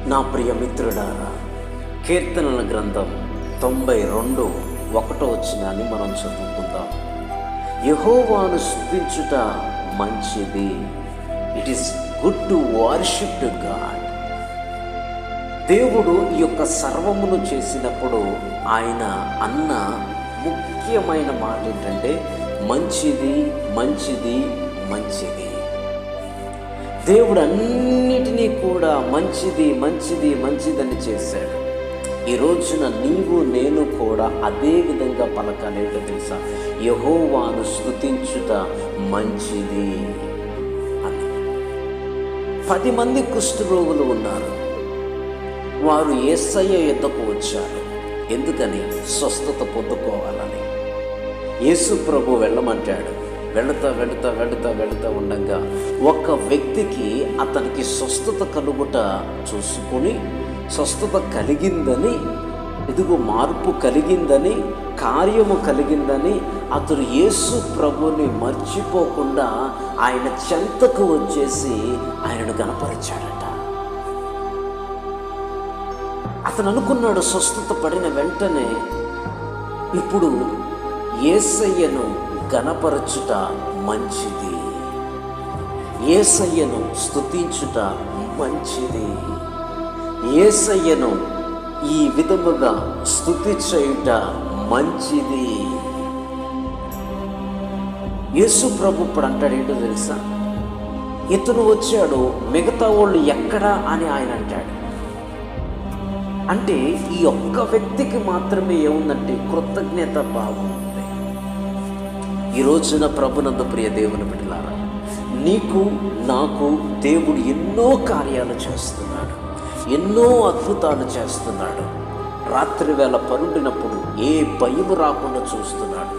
నా ప్రియ మిత్రుడారా, కీర్తనల గ్రంథం 92:1 మనం చదువుకుందాం. యెహోవాను స్తుతించుట మంచిది. It is good to worship to God. దేవుడు ఈ యొక్క సర్వమును చేసినప్పుడు ఆయన అన్న ముఖ్యమైన మాట ఏంటంటే మంచిది, మంచిది, మంచిది. దేవుడు అన్నిటినీ కూడా మంచిది, మంచిది, మంచిదని చేశాడు. ఈ రోజున నీవు నేను కూడా అదే విధంగా పలకాలేటో తెలుసా? యెహోవాను స్తుతించుట మంచిది అని. 10 మంది కుష్ఠరోగులు ఉన్నారు. వారు యేసయ్య యొద్దకు వచ్చారు. ఎందుకని? స్వస్థత పొందుకోవాలని. యేసు ప్రభు వెళ్ళమంటాడు. వెళుతా ఉండగా ఒక వ్యక్తికి అతనికి స్వస్థత కలుగుట చూసుకొని, స్వస్థత కలిగిందని, ఇదిగో మార్పు కలిగిందని, కార్యము కలిగిందని అతడు యేసు ప్రభుని మర్చిపోకుండా ఆయన చెంతకు వచ్చేసి ఆయనను గణపరిచాడట. అతను అనుకున్నాడు స్వస్థత పడిన వెంటనే ఇప్పుడు యేసయ్యను గణపరచుట మంచిది, యేసయ్యను స్తుతించుట మంచిది, యేసయ్యను ఈ విధముగా స్తుతి చేయుట మంచిది. యేసు ప్రభు ఇప్పుడు అంటాడు ఏంటో తెలుసా? ఇతను వచ్చాడు, మిగతా వాళ్ళు ఎక్కడా అని ఆయన అంటాడు. అంటే ఈ ఒక్క వ్యక్తికి మాత్రమే ఏముందంటే కృతజ్ఞత భావం ఉంది. ఈ రోజున ప్రభునందు ప్రియ దేవుని బిడ్డలారా, నీకు నాకు దేవుడు ఎన్నో కార్యాలు చేస్తున్నాడు, ఎన్నో అద్భుతాలు చేస్తున్నాడు. రాత్రి వేళ పరుండినప్పుడు ఏ భయము రాకుండా చూస్తున్నాడు.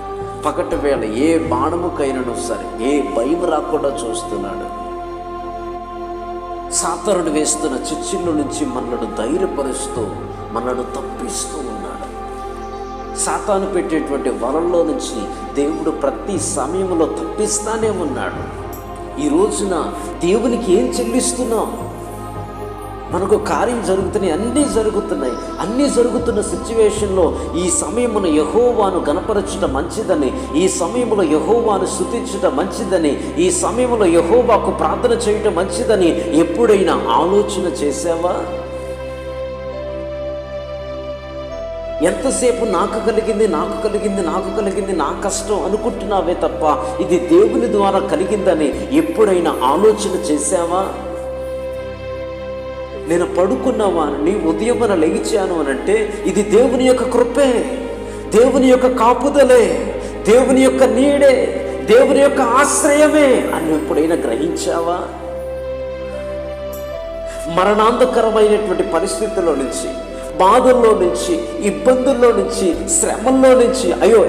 పగటి వేళ ఏ బాణముకైనను సరే ఏ భయం రాకుండా చూస్తున్నాడు. సాతానుడు వేస్తున్న చిచ్చుల నుంచి మనలను ధైర్యపరుస్తూ మనలను తప్పిస్తూ ఉన్నాడు. సాతాను పెట్టేటువంటి వలల్లో నుంచి దేవుడు ప్రతి సమయంలో తప్పిస్తానే ఉన్నాడు. ఈ రోజున దేవునికి ఏం చెల్లిస్తున్నాం? మనకు కార్యం జరుగుతున్నాయి, అన్నీ జరుగుతున్న సిచ్యువేషన్లో ఈ సమయమున యెహోవాను గణపరచుట మంచిదని, ఈ సమయంలో యెహోవాను స్తుతించుట మంచిదని, ఈ సమయంలో యెహోవాకు ప్రార్థన చేయటం మంచిదని ఎప్పుడైనా ఆలోచన చేసావా? ఎంతసేపు నాకు కలిగింది, నా కష్టం అనుకుంటున్నావే తప్ప ఇది దేవుని ద్వారా కలిగిందని ఎప్పుడైనా ఆలోచన చేసావా? నేను పడుకున్నవాడిని ఉదయమున లేచాను అనంటే ఇది దేవుని యొక్క కృపే, దేవుని యొక్క కాపుదలే, దేవుని యొక్క నీడే, దేవుని యొక్క ఆశ్రయమే అని ఎప్పుడైనా గ్రహించావా? మరణాంతకరమైనటువంటి పరిస్థితుల్లో నుంచి, బాధల్లో నుంచి, ఇబ్బందుల్లో నుంచి, శ్రమల్లో నుంచి,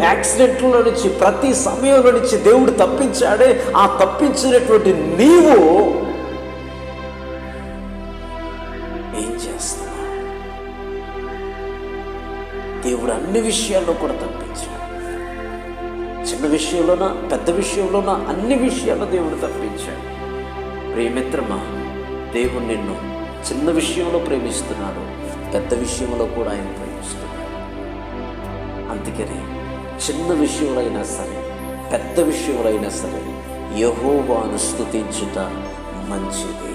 యాక్సిడెంట్లో నుంచి, ప్రతి సమయంలో నుంచి దేవుడు తప్పించాడే. ఆ తప్పించినటువంటి నీవు ఏం చేస్తున్నావు? దేవుడు అన్ని విషయాల్లో కూడా తప్పించాడు. చిన్న విషయంలోనా, పెద్ద విషయంలోనా, అన్ని విషయాల్లో దేవుడు తప్పించాడు. ప్రియమిత్రమా, దేవుడు నిన్ను చిన్న విషయంలో ప్రేమిస్తున్నాడు, పెద్ద విషయంలో కూడా ఆయన ప్రేమిస్తున్నాడు. అందుకని చిన్న విషయంలో అయినా సరే, పెద్ద విషయంలో అయినా సరే యెహోవాను స్తుతించుట మంచిది.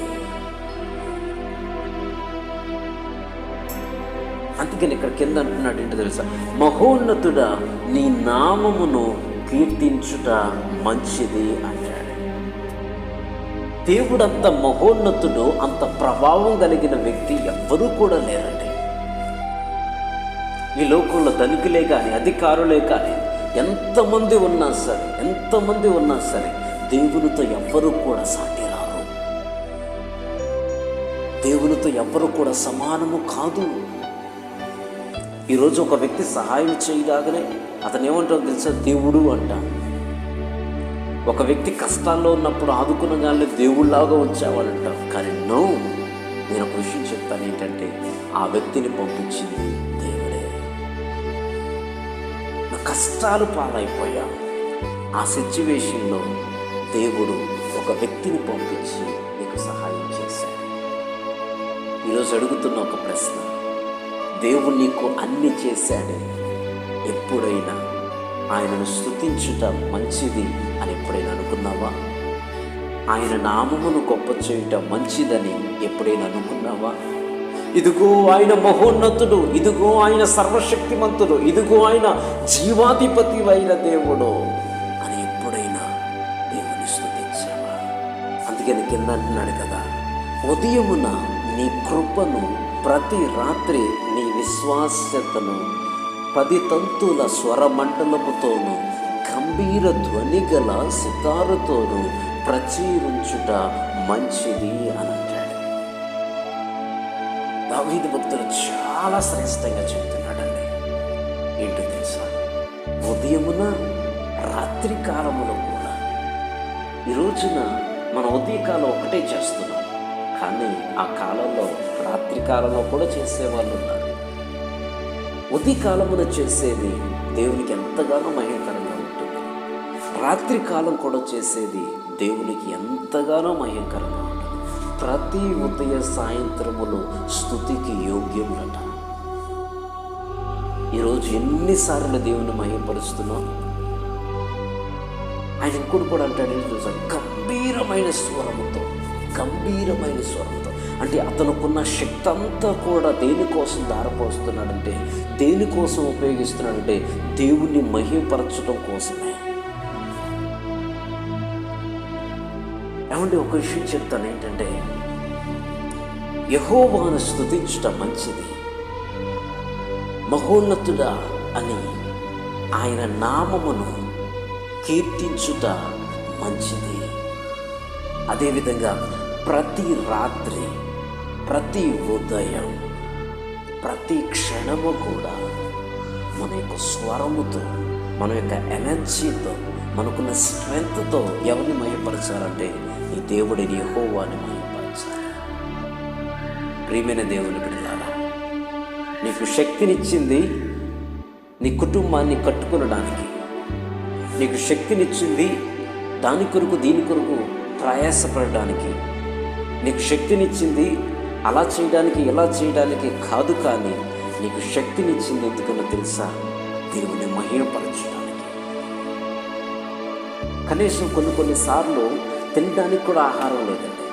అందుకని ఇక్కడ కింద అంటున్నాడు ఏంటో తెలుసా? మహోన్నతుడా, నీ నామమును కీర్తించుట మంచిది అంటాడు. దేవుడు అంత మహోన్నతుడు, అంత ప్రభావం కలిగిన వ్యక్తి ఎవ్వరూ కూడా లేరండి. ఈ లోకంలో ధనికులే కానీ, అధికారులే కానీ, ఎంతమంది ఉన్నా సరే దేవునితో ఎవ్వరూ కూడా సాటి రారు. దేవునితో ఎవ్వరూ కూడా సమానము కాదు. ఈరోజు ఒక వ్యక్తి సహాయం చేయగానే అతను ఏమంటాడో తెలుసా? దేవుడు అంటాడు. ఒక వ్యక్తి కష్టాల్లో ఉన్నప్పుడు ఆదుకునగానే దేవుళ్ళలాగా ఉంచావాలంటాం. కానీ నేను ఒక విషయం చెప్తాను ఏంటంటే, ఆ వ్యక్తిని పంపించింది దేవుడే. నా కష్టాలు పాలైపోయా, ఆ సిచ్యువేషన్లో దేవుడు ఒక వ్యక్తిని పంపించి నీకు సహాయం చేశాడు. ఈ ఈరోజు అడుగుతున్న ఒక ప్రశ్న, దేవుడు నీకు అన్ని చేశాడే, ఎప్పుడైనా ఆయనను స్తుతించుట మంచిది అని ఎప్పుడైనా అనుకున్నావా? ఆయన నామమును గొప్ప చేయుట మంచిదని ఎప్పుడైనా అనుకున్నావా? ఇదిగో ఆయన మహోన్నతుడు, ఇదిగో ఆయన సర్వశక్తిమంతుడు, ఇదిగో ఆయన జీవాధిపతి అయిన దేవుడు అని ఎప్పుడైనా దేవుని స్తుతించావా? అందుకని కింద అంటున్నాడు కదా, ఉదయమున నీ కృపను, ప్రతి రాత్రి నీ విశ్వాస్యతను 10 తంతుల స్వరమండలముతోనూ గంభీర ధ్వని గల సితారుతోనూ ప్రచురించుట మంచిది అని అంటాడు. దావీదు భక్తుడు చాలా శ్రేష్టంగా చెప్తున్నాడండి. ఏంటో తెలుసా? ఉదయమున రాత్రి కాలములో కూడా. ఈ రోజున మన ఉదయకాలం ఒకటే చేస్తున్నాం, కానీ ఆ కాలంలో రాత్రి కాలంలో కూడా చేసేవాళ్ళు ఉన్నారు. ఉదయకాలమున చేసేది దేవునికి ఎంతగానో మహిమకరంగా ఉంటుంది. రాత్రి కాలం కూడా చేసేది దేవునికి ఎంతగానో మహిమకరంగా ఉంటుంది. ప్రతి ఉదయ సాయంత్రములు స్తుతికి యోగ్యములట. ఈరోజు ఎన్నిసార్లు దేవుని మహిమపరుస్తున్నాం. ఆయన ఇంకోటి కూడా అంటాడు, గంభీరమైన స్వరముతో అంటే అతనుకున్న శక్తి అంతా కూడా దేనికోసం దారపోస్తున్నాడంటే, దేనికోసం ఉపయోగిస్తున్నాడంటే దేవుణ్ణి మహిమపరచడం కోసమే. ఏమంటే ఒక విషయం చెప్తాను, ఏంటంటే యెహోవాను స్తుతించుట మంచిది, మహోన్నతుడా అని ఆయన నామమును కీర్తించుట మంచిది. అదేవిధంగా ప్రతి రాత్రి, ప్రతి ఉదయం, ప్రతి క్షణము కూడా మన యొక్క స్వరముతో, మన యొక్క ఎనర్జీతో, మనకున్న స్ట్రెంగ్త్తో ఎవరిని మహిమపరచాలంటే ఈ దేవుడిని యెహోవాని మహిమపరచాలి. ప్రియమైన దేవుని బిడ్డలారా, నీకు శక్తినిచ్చింది నీ కుటుంబాన్ని కట్టుకొనడానికి, నీకు శక్తినిచ్చింది దాని కొరకు దీని కొరకు ప్రయాసపడడానికి, నీకు శక్తినిచ్చింది అలా చేయడానికి ఇలా చేయడానికి కాదు, కానీ నీకు శక్తినిచ్చింది ఎందుకన్నా తెలుసా? దేవుని మహిమపరచడానికి. కనీసం కొన్నిసార్లు తినడానికి కూడా ఆహారం లేదండి.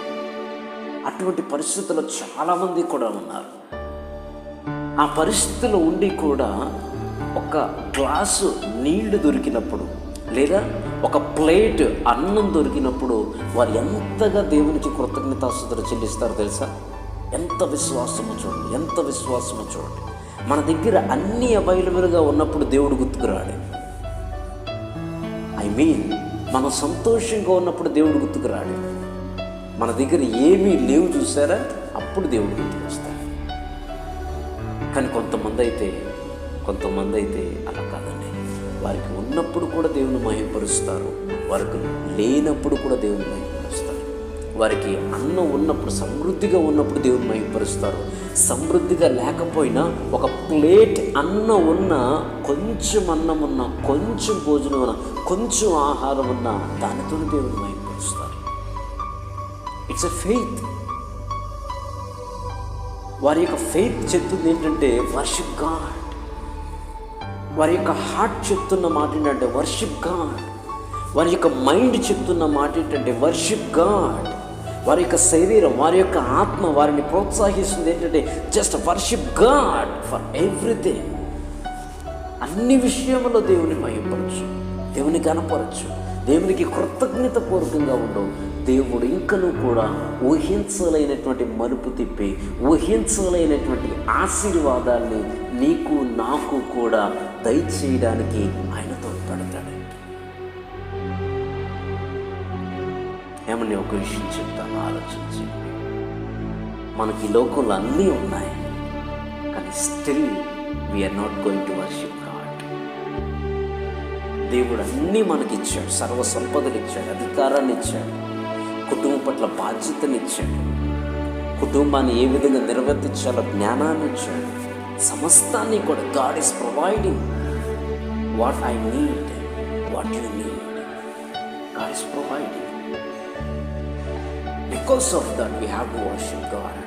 అటువంటి పరిస్థితుల్లో చాలామంది కూడా ఉన్నారు. ఆ పరిస్థితుల్లో ఉండి కూడా ఒక గ్లాసు నీళ్లు దొరికినప్పుడు, లేదా ఒక ప్లేట్ అన్నం దొరికినప్పుడు వారు ఎంతగా దేవునికి కృతజ్ఞతాస్తుతులు చెల్లిస్తారో తెలుసా? ఎంత విశ్వాసమో చూడండి. మన దగ్గర అన్నీ అవైలబుల్గా ఉన్నప్పుడు దేవుడు గుర్తుకురాడు. మనం సంతోషంగా ఉన్నప్పుడు దేవుడు గుర్తుకురాడు. మన దగ్గర ఏమీ లేవు చూసారా, అప్పుడు దేవుడు గుర్తుకొస్తాడు. కానీ కొంతమంది అయితే అలా కాదండి. వారికి ఉన్నప్పుడు కూడా దేవుని మహిమపరుస్తారు, వారికి లేనప్పుడు కూడా దేవుని మహిమపరుస్తారు. వారికి అన్నం ఉన్నప్పుడు, సమృద్ధిగా ఉన్నప్పుడు దేవుని మహిమపరుస్తారు. సమృద్ధిగా లేకపోయినా ఒక ప్లేట్ అన్నం ఉన్నా, కొంచెం అన్నం ఉన్నా, కొంచెం భోజనం ఉన్నా, కొంచెం ఆహారం ఉన్నా, దానితో దేవుని మహిమపరుస్తారు. It's a faith. వారి యొక్క ఫెయిత్ చెప్తుంది ఏంటంటే వర్షిప్ గాడ్. వారి యొక్క హార్ట్ చెప్తున్న మాట ఏంటంటే వర్షిప్ గాడ్. వారి యొక్క మైండ్ చెప్తున్న మాట ఏంటంటే వర్షిప్ గాడ్. వారి యొక్క శరీరం, వారి యొక్క ఆత్మ వారిని ప్రోత్సహిస్తుంది ఏంటంటే just worship God for everything. అన్ని విషయంలో దేవుని మహిమపరచు, దేవుని కనపరచు, దేవునికి కృతజ్ఞత పూర్వకంగా ఉండవు. దేవుడు ఇంకనూ కూడా ఊహించలేనటువంటి మలుపు తిప్పి, ఊహించలేనటువంటి ఆశీర్వాదాన్ని నీకు నాకు కూడా దయచేయడానికి ఆయన తోడ్పడతాడు. ఏమని ఒక విషయం చెప్తాను, ఆలోచించి. మనకి ఈ లోకంలో అన్నీ ఉన్నాయి, కానీ still we're not going to worship god. దేవుడు అన్నీ మనకిచ్చాడు, సర్వ సంపదలు ఇచ్చాడు, అధికారాన్ని ఇచ్చాడు, కుటుంబం పట్ల బాధ్యతనిచ్చాడు, కుటుంబాన్ని ఏ విధంగా నిర్వర్తించాలో జ్ఞానాన్ని ఇచ్చాడు. సమస్తాన్ని కూడా God is providing what I need, what you need. God is providing. Because of that we have to worship God.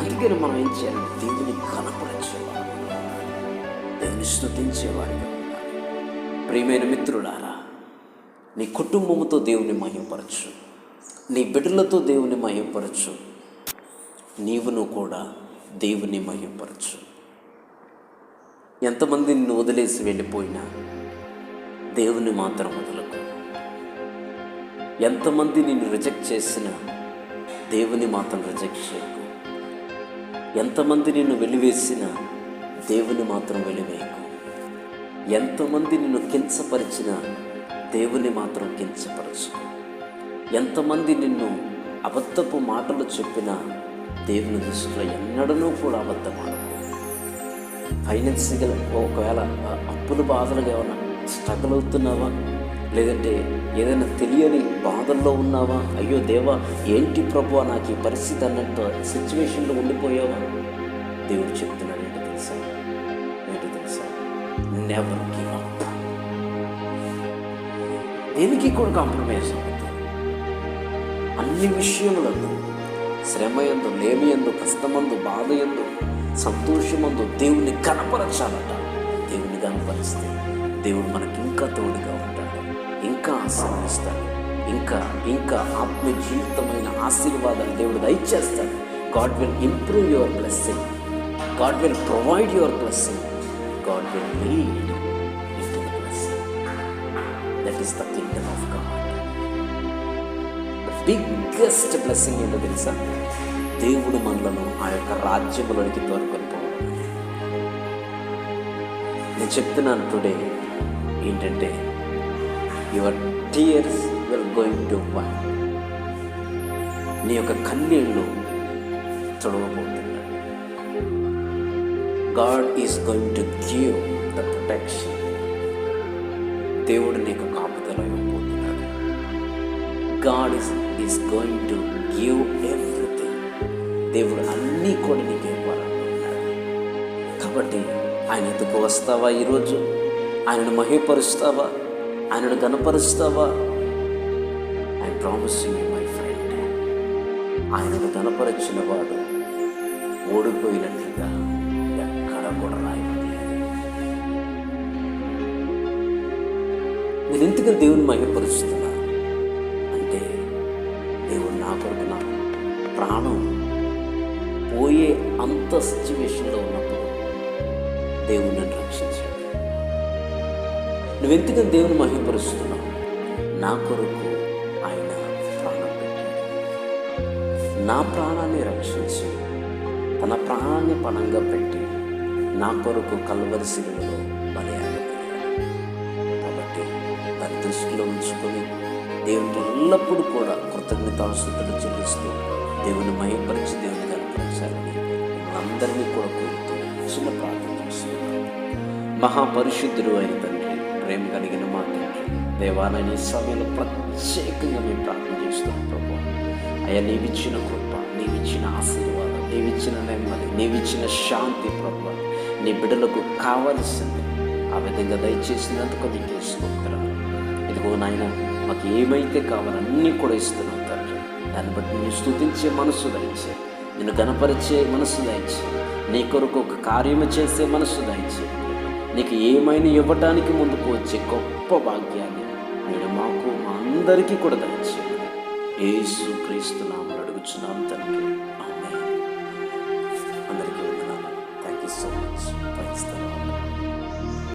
అందుకని మనం ఏం చేయాలంటే దేవుని కనపరచేవారు, దేవుని స్తుతించేవారిగా ఉండాలి. ప్రియమైన మిత్రులారా, నీ కుటుంబముతో దేవుని మహిమపరచు, నీ బిడ్డలతో దేవుని మహిమపరచు, నీవును కూడా దేవుని మహిమపరచు. ఎంతమంది నిన్ను వదిలేసి వెళ్ళిపోయినా దేవుని మాత్రం వదలకు. ఎంతమంది నిన్ను రిజెక్ట్ చేసినా దేవుని మాత్రం రిజెక్ట్ చేయకు. ఎంతమంది నిన్ను వెలివేసినా దేవుని మాత్రం వెలివేయకు. ఎంతమంది నిన్ను కించపరిచినా దేవుని మాత్రం కించపరచుకు. ఎంతమంది నిన్ను అబద్ధపు మాటలు చెప్పినా దేవుని దృష్టిలో ఎన్నడనూ కూడా అబద్ధమాడకు. ఫైనాన్షియల్ ఒకవేళ అప్పుల బాధలుగా ఏమైనా స్ట్రగుల్ అవుతున్నావా, లేదంటే ఏదైనా తెలియని బాధల్లో ఉన్నావా, అయ్యో దేవా ఏంటి ప్రభువా నాకు ఈ పరిస్థితి అన్నట్టు సిచ్యువేషన్లో ఉండిపోయావా, దేవుడు చెప్తున్నాడు ఏంటో తెలుసా, నెవర్ గివ్ అప్. దేనికి కూడా కాంప్రమైజ్ అవ్వద్దు. అన్ని విషయములందు, శ్రమ యందు, లేమి యందు, కష్టమందు, బాధ యందు, సంతోషమందు దేవుని కనపరచాలట. దేవుని కనపరిస్తే దేవుడు మనకి ఇంకా తోడుగా ఉంటాడు, ఇంకా ఆశీర్వదిస్తాడు, ఇంకా ఆత్మీయ జీవితమైన ఆశీర్వాదాలు దేవుడు దయచేస్తాడు. God will improve your blessing, God will provide your blessing, God will lead into the blessing. That is the kingdom of God. The biggest blessing ఏంటో తెలుసా? దేవుడు మనలను ఆ యొక్క రాజ్యములోనికి తోడుకొని పోవడం. నేను చెప్తున్నాను టుడే ఏంటంటే, your tears will going to wipe. నీ యొక్క కన్నీళ్ళు తొడవబోతున్నాడు. God is going to give the protection. దేవుడు నీకు కాపుదల ఇవ్వబోతున్నాడు. God is going to give everything. దేవుడు అన్నీ కూడా నీకు ఇవ్వాలనుకుంటున్నాడు. కాబట్టి ఆయన ఎదుగు వస్తావా? ఈరోజు ఆయనను మహిమపరుస్తావా? ఆయనను గణపరుస్తావా? I promise you my friend, ఆయనను గణపరచిన వాడు ఓడిపోయినట్లుగా ఎక్కడ కూడా రాయబడలేదు. నేను ఎందుకని దేవుని మహిమపరుస్తున్నా అంటే, దేవుడు నా కొరకు నా ప్రాణం పోయే అంత సిచ్యువేషన్లో ఉన్నప్పుడు దేవుడు నన్ను రక్షించాడు. నువ్వెందుకని దేవుని మహిమపరుస్తున్నావు? నా కొరకు ఆయన ప్రాణం పెట్టాడు. నా ప్రాణాన్ని రక్షించి తన ప్రాణాన్ని పణంగా పెట్టి నా కొరకు కల్వరి శిలువలో బలియాగలిగాడు. కాబట్టి దాన్ని దృష్టిలో ఉంచుకొని దేవునికి ఎల్లప్పుడూ కూడా కృతజ్ఞతాస్తుతులు చెల్లిస్తూ దేవుని మహిమపరిచి దేవుని కనపరచాలని అందరినీ కూడా కోరుతూ చిన్న ప్రార్థన చేస్తున్నాను. మహాపరిశుద్ధుడు అయిన తండ్రి, ప్రేమ కలిగిన మా తండ్రి, దేవాలయ ఈ సమయంలో ప్రత్యేకంగా మేము ప్రార్థన చేస్తున్నాం ప్రభు. అయ్యా, నీవిచ్చిన కృప, నీవిచ్చిన ఆశీర్వాదం, నీవిచ్చిన నెమ్మది, నీవిచ్చిన శాంతి ప్రభు నీ బిడ్డలకు కావలసింది ఆ విధంగా దయచేసినందుకు నీకు స్తోత్రాలు. ఇదిగో నాయన, మాకు ఏమైతే కావాలన్నీ కూడా ఇస్తున్నాం తండ్రి. దాన్ని బట్టి నేను స్తుతించే మనస్సు దయచే, నిన్ను గణపరిచే మనస్సు దయచే, నీ కొరకు ఒక కార్యము చేసే మనస్సు దయచే, నీకు ఏమైనా ఇవ్వడానికి ముందుకు వచ్చే గొప్ప భాగ్యాన్ని నేను మాకు మా అందరికీ కూడా దయచేయండి. యేసు క్రీస్తు నామములో అడుగుచున్నాం తండ్రి, ఆమేన్. అందరికీ వందనాలు. Thank you so much.